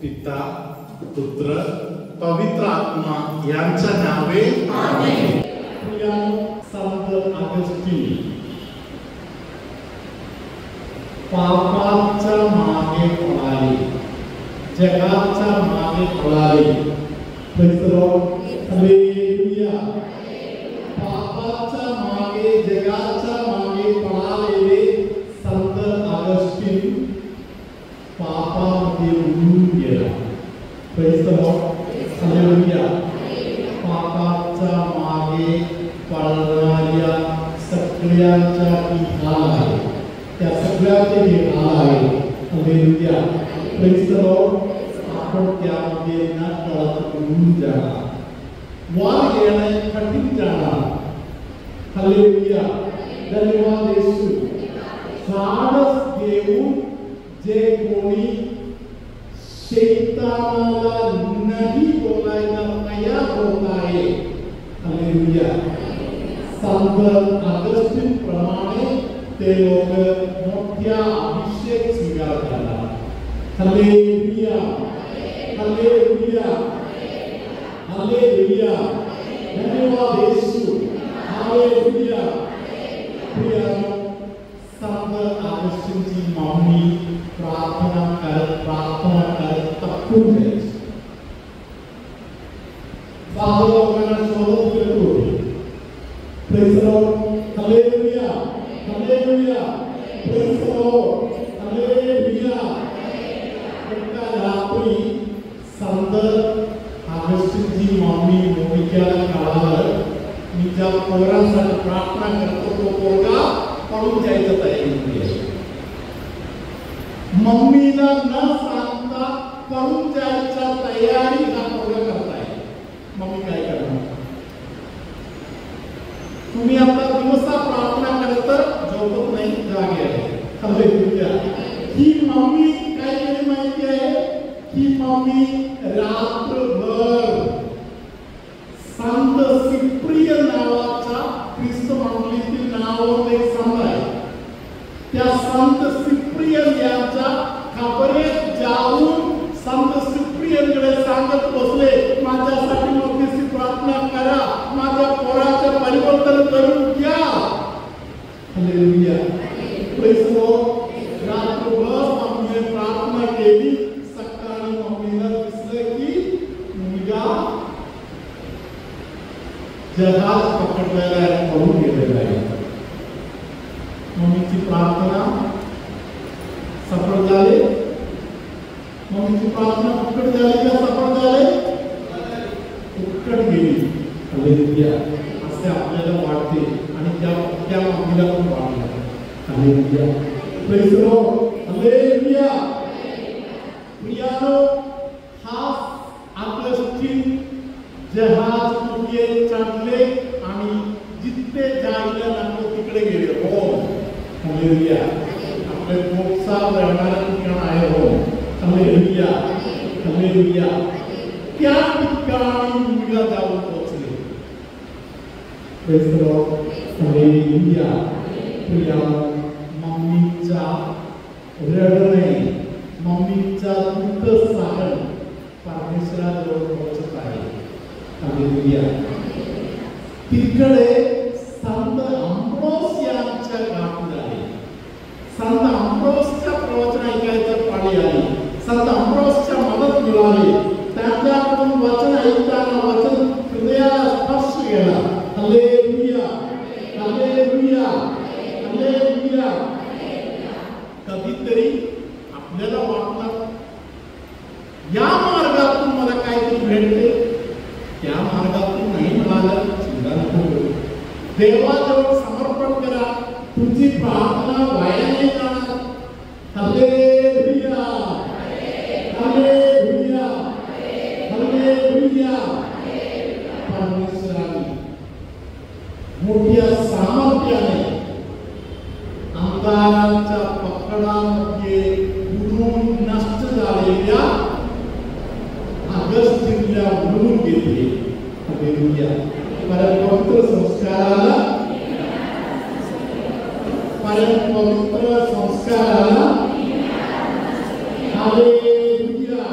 पिता पुत्र पवित्र आत्मा यांच्या नावे आमेन. संत अगस्टीन पापाच्या मागे पळाले, जगाच्या मागे पळाले. हालेलुया. पापाच्या मागे जगाच्या मागे पळालेले संत अगस्टीन पापामध्ये उडून गेला. हालेलुया. पापाच्या मागे पळणाऱ्या सगळ्यांच्या हाल आहे, त्या सगळ्याचे हे हाल आहे. हालेलुया. आपण त्यामध्ये न कळत उडून जाणार, वार येणे कठीण जाणार. हालेलुया. धन्यवाद येशू. धाडस घेऊन जे कोणी शैतानाला नाही बोलायला तयार होत आहे, हालेलुया, संत अगस्टीन प्रमाणे ते लोक मोठ्या अभिषेक स्वीकार करतात. हालेलुया. हालेलुया. हालेलुया. धन्यवाद येशू. हालेलुया. प्रियानो, संत अगस्टीनची मम्मी प्रार्थना करत थकून जायची. बाबा लोकांना शोधत फिरत होते. Praise the Lord. Hallelujah. Hallelujah. Praise the Lord. Hallelujah. एका रात्री संत अगस्टीनची मम्मी मोनिकाला कळालं, मी ज्या पोरांसाठी प्रार्थना करतो तो पोरगा पळून जायचं तयारी आहे. मम्मीला न सांगता पळून जायच्या तयारी हा पोरगा करताय. मम्मी काय करणार? तुम्ही आता दिवसा प्रार्थना करत झोपत नाही, जागे आहे. हालेलुया. ही मम्मी काय केली माहिती आहे? ही मम्मी रात्रभर संत सिप्रियन नावाच्या ख्रिस्त मंडळीतील नावावर एक संत आहे, त्या संत सिप्रियन यांच्या खबरेत जाऊन संत सिप्रियनकडे सांगत बसले, माझ्यासाठी मोठीशी प्रार्थना करा, माझ्या पोराचे परिवर्तन करून घ्या. हालेलुया. Praise the Lord. रात्रभर मम्मीने प्रार्थना केली. सकाळी मम्मीला दिसलं की मुलगा जहाज पकडलेला आहे, पळून गेलेला आहे. मम्मीची प्रार्थना सफल झाली. मम्मीची प्रार्थना फुकट झाली का सफल झाली? फुकट गेली. हालेलुया. असे आपल्याला वाटते आणि त्या मम्मीला पण वाटलं. Hallelujah. Praise the Lord. Hallelujah. प्रियानो, हा अगस्टीन जहाज मध्ये चढले आणि जिथे जायला लागलो तिकडे गेले. हो. हालेलुया. आपले मोक्षा राहणारा ठिकाण आहे. हो. हालेलुया. हालेलुया. त्या ठिकाणी मुलगा जाऊन पोहोचले. Praise the Lord. हालेलुया. प्रियानो, मम्मीचा रडणे, मम्मीचा दुःख सहन परमेश्वराजवळ पोहोचत आहे. हालेलुया. तिकडे संत अम्ब्रोस यांच्या गाठी आहे. संत अम्ब्रोसच्या प्रवचन ऐकायचं पाळी आली. संत अम्ब्रोसच्या मदत मिळाली. त्यांच्याकडून वचन ऐकताना वचन हृदयाला स्पर्श केला. हालेलुया. हालेलुया. हालेलुया. कधीतरी आपल्याला वाटणार या मार्गातून मला काहीतरी भेटते, त्या मार्गातून नाही मिळालं, चिंता नको करू. देवाजवळ समर्पण करा. तुमची प्रार्थना वाया नाही जाणार. हालेलुया. हालेलुया. हालेलुया. परमेश्वराने मोठ्या सामर्थ्याने अंधाराच्या पकडामध्ये बुडून नष्ट झालेल्या अगस्टीनला उडवून घेतले. हालेलुया. परम पवित्र संस्काराला, परम पवित्र संस्काराला हालेलुया.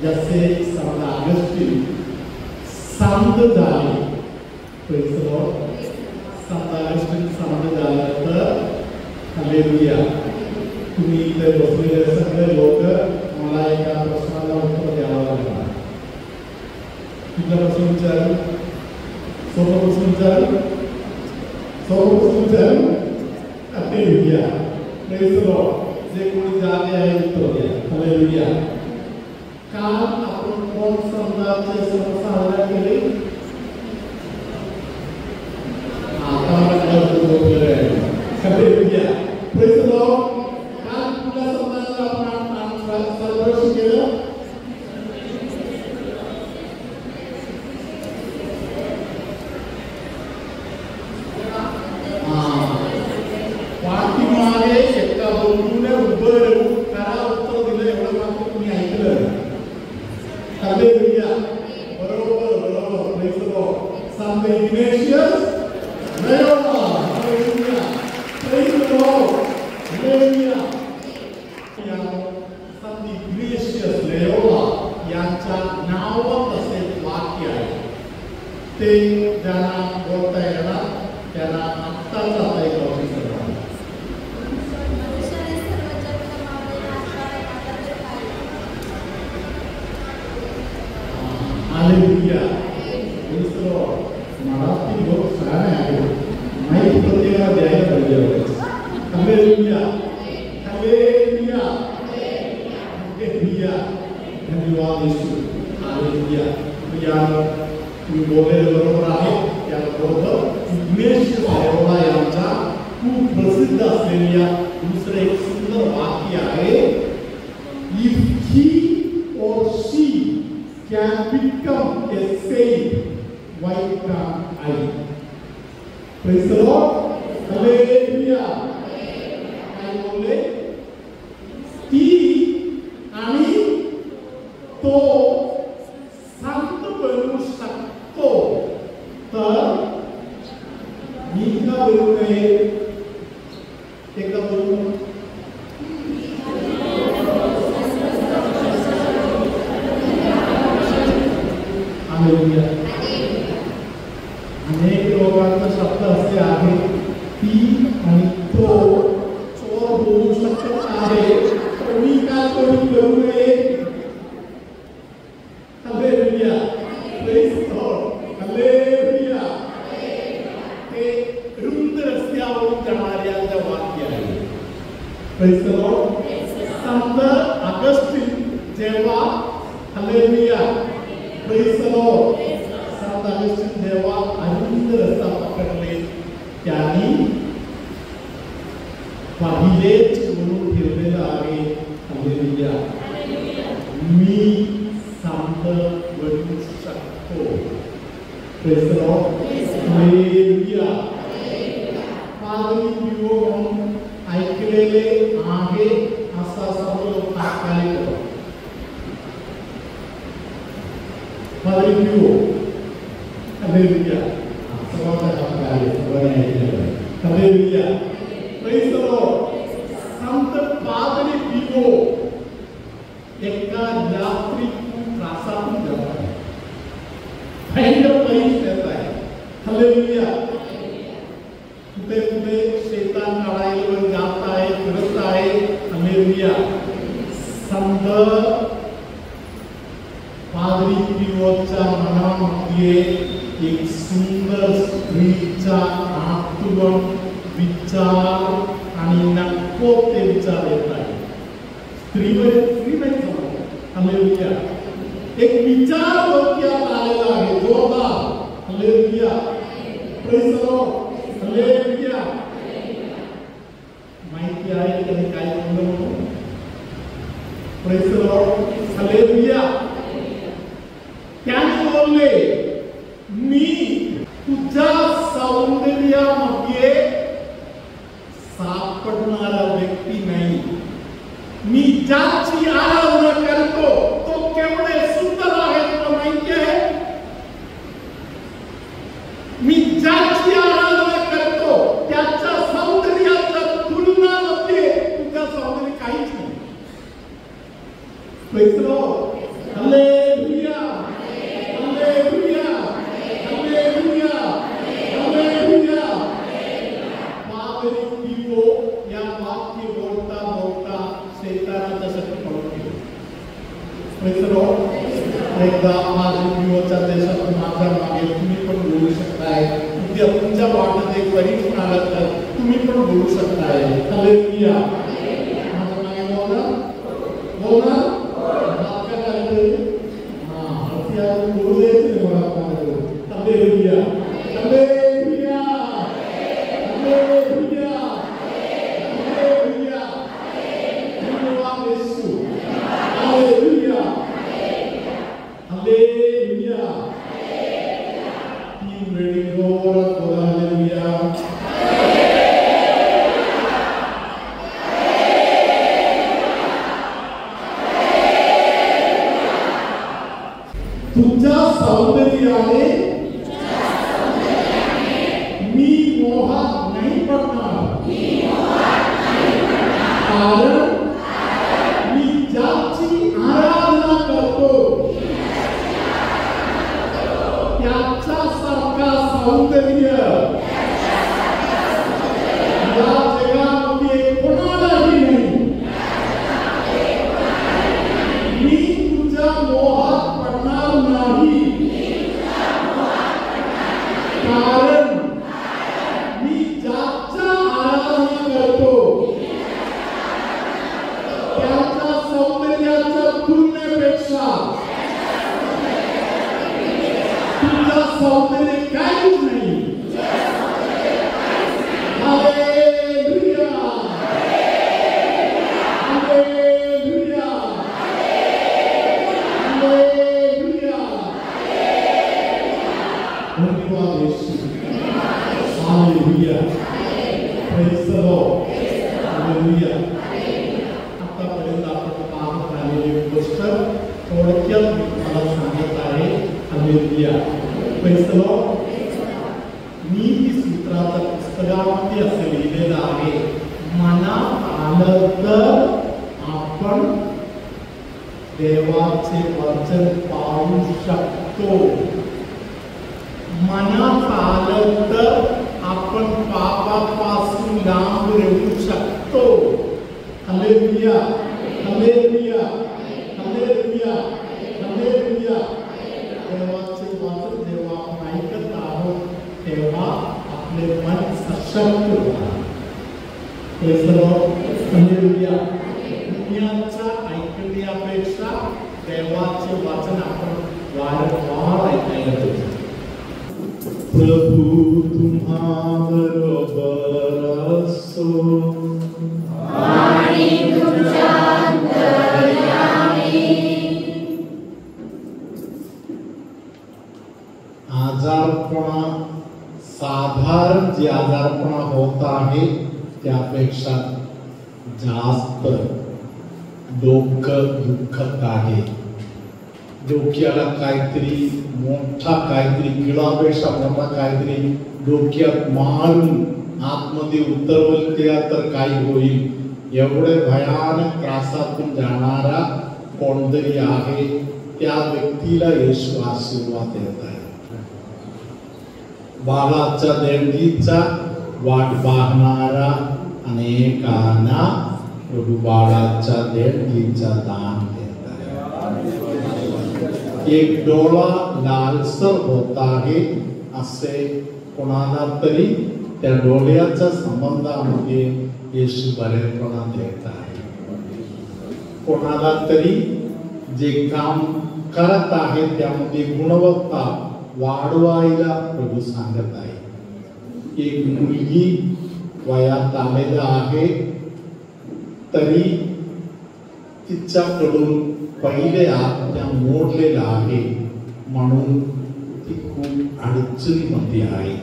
जसे संत अगस्टिन संत झाले, संत अगस्टिन संत झालं तर हालेलुया. तुम्ही इथे बसलेले सगळे लोक मला एका प्रश्नाला उत्तर द्यावं लागणार. कुठल्यापासून विचारू? सोपापासून विचारू? सोपापासून विचारू? हालेलुया. Praise the Lord. जे कोणी जागे आहे उत्तर द्या. हालेलुया. काल आपण कोण संतांचे सण साजरा केले? आता हालेलुया. Praise the Lord. काल कुठल्या संतांचं आपण सेलिब्रेशन केलं? पाठीमागे एका बंधूने उभं राहून करा उत्तर दिलं, एवढं मात्र तुम्ही ऐकलं. हालेलुया. बरोबर. Praise the Lord. संत Ignatius Loyola. Hallelujah. Praise the Lord. Hallelujah. संत इग्नेशियस लोयोला यांच्या नावात असे वाक्य आहे. ते ज्यांना बोलता येणार त्यांना आत्ताच आता एक ऑफिसर हालेलुया. मराठी लोक सगळे आहेत, माहिती प्रत्येकाला द्यायला पाहिजे. हालेलुया. हालेलुया. हालेलुया. धन्यवाद येशू. हालेलुया. तुम्ही बोललेलं बरोबर आहे. त्याबरोबर इग्नेशियस लोयोला यांचा खूप प्रसिद्ध असलेल्या दुसरं एक सुंदर वाक्य आहे. If he or she can become a saint, why can't I? Praise the Lord. Hallelujah. काय बोलले? ती आणि तो संत बनू शकतो तर मी का बनू नये? ते का बनू? अनेक लोकांचा शब्द असे आहे ती आणि तो चोर होऊ शकत आहे, मी का करू नये? Hallelujah. Praise the Lord. Hallelujah. हे रुंद रस्त्यावरून जाणाऱ्या वाक्य आहे. Praise the Lord. Sant Augustine जेव्हा hallelujah praise the Lord Sant Augustine जेव्हा अरुंद रस्ता पकडले त्यांनी पहिलेच म्हणून ठेवलेलं आहे हालेलुया मी संत बनू शकतो. Praise the Lord. हालेलुया. पादरी पिओ म्हणून ऐकलेले आहे असा सर्व लोक काय करतात. Padre Pio, Hallelujah. Semuanya sekali, semuanya itu. Hallelujah. Praise the Lord. Sant Padre Pio एका यात्रिक त्रासातून जात आहे. भयंकर परिस्थिती येत आहे. Hallelujah. कुठे शैतान काढायला जात आहे, फिरत आहे. Hallelujah. संत पादरी पिओच्या मनामध्ये एक सुंदर स्त्रीचा आतून विचार आणि नको ते विचार येत आहे. स्त्री नाही समजत. हालेलुया. एक विचार डोक्यात आलेला आहे जोरदार. Hallelujah. Praise the Lord. Hallelujah. माहिती आहे त्यांनी काय बोललं? Praise the Lord. हालेलुया. त्याने बोलले मी तुझ्या सौंदर्यामध्ये सापडणारा व्यक्ती नाही. मी ज्याची आराधना करतो तो केवढे सुंदर आहे तुला माहिती आहे. मी ज्याची आराधना करतो त्याच्या सौंदर्याच्या तुलनामध्ये तुझं सौंदर्य काहीच नाही. Praise the Lord. Hallelujah. Hallelujah. Hallelujah. Hallelujah. Pavri पिवो या वाक्य बोलता बोलता शैतानाच्या शक्ती पडून गेली. Praise the Lord. एकदा माझ्या पिवोच्या देशात माझ्या मागे तुम्ही पण बोलू शकताय. उद्या तुमच्या वाटेत एक परीक्षण आलं तर तुम्ही पण बोलू शकताय. Hallelujah. माझ्या मागे बोला. बोला. आपल्या काय हां हत्यार बोलू द्यायचे मला पाहिजे. Hallelujah. Hallelujah. Hallelujah. Hallelujah. धन्यवाद येशू. Hallelujah. Hallelujah. तीन वेळी जोरात बोला Hallelujah. तुझ्या सौंदर्याने मी मोहात नाही पडणार. कारण मी ज्याची आराधना करतो त्याच्यासारखा सौंदर्य या जगामध्ये कोणालाही नाही. मी तुझ्या मोहात पडणार नाही. कारण मी ज्याच्या आराधना करतो त्याच्या सौंदर्याच्या तुलनेपेक्षा तुझं सौंदर्य काहीच नाही. Hallelujah. Hallelujah. Hallelujah. धन्यवाद येशू. Hallelujah. Praise the Lord. Hallelujah. आतापर्यंत आपण पाहत आलेली गोष्ट थोडक्यात मला सांगत आहे. Hallelujah. Praise the Lord. नीतिसूत्राच्या पुस्तकामध्ये असे लिहिलेलं आहे, मनात आलं तर आपण देवाचे वचन पाळू शकतो. मनात आलं तर आपण पापापासून लांब राहू शकतो. Hallelujah. Hallelujah. Hallelujah. Hallelujah. देवाचे वचन जेव्हा आपण ऐकत आहोत तेव्हा आपले मन सशक्त होते. Praise the Lord. Hallelujah. दुनियाच्या ऐकण्यापेक्षा देवाचे वचन आपण वारंवार ऐकायला पाहिजे. प्रभु तुम्हाबरोबर असो. आणि तुमच्या अंतर्यामी. आजारपणा साधारण जे आजारपणा होत आहे त्यापेक्षा जास्त डोकं दुखत आहे. डोक्याला काहीतरी मोठा काहीतरी किडापेक्षा मोठा काहीतरी डोक्यात मारून आतमध्ये उतरवलं तर काही होईल. एवढे भयानक त्रासातून जाणारा कोणतरी आहे. त्या व्यक्तीला येशू आशीर्वाद देत आहे. बाळाच्या देणगीचा वाट पाहणारा अनेकांना प्रभू बाळाच्या देणगीचा दान देत आहे. एक डोळा लालसर होत आहे असे कोणाला तरी त्या डोळ्याच्या संबंधामध्ये येशू बरेपणा देत आहे. कोणाला तरी जे काम करत आहे त्यामध्ये गुणवत्ता वाढवायला प्रभू सांगत आहे. एक मुलगी वयात आलेला आहे तरी तिच्याकडून पहिले आज्ञा मोडलेला आहे म्हणून ती खूप अडचणीमध्ये आहे.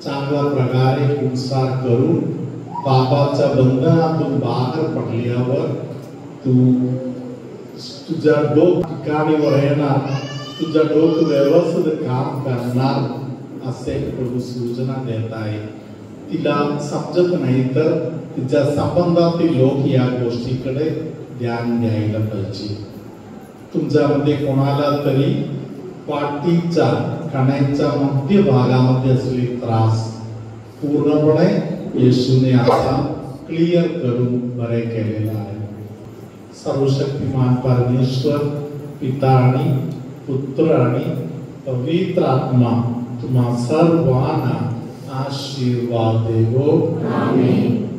चांगल्या प्रकारे संसार करून पापाच्या बंधनातून बाहेर पडल्यावर तू तुझ्या ठिकाणीवर येणार, तुझं डोकं व्यवस्थित काम करणार असे प्रभू सूचना देत आहे. तिला समजत नाही तर तिच्या संबंधातील लोक या गोष्टीकडे ध्यान द्यायला पाहिजे. तुमच्यामध्ये कोणाला तरी पाठीच्या कण्याच्या मध्य भागामध्ये असलेले त्रास पूर्णपणे येशूने आता क्लिअर करून बरे केलेला आहे. सर्वशक्तिमान परमेश्वर पिता आणि पुत्र आणि पवित्र आत्मा तुम्हा सर्वांना आशीर्वाद देवो. आमेन.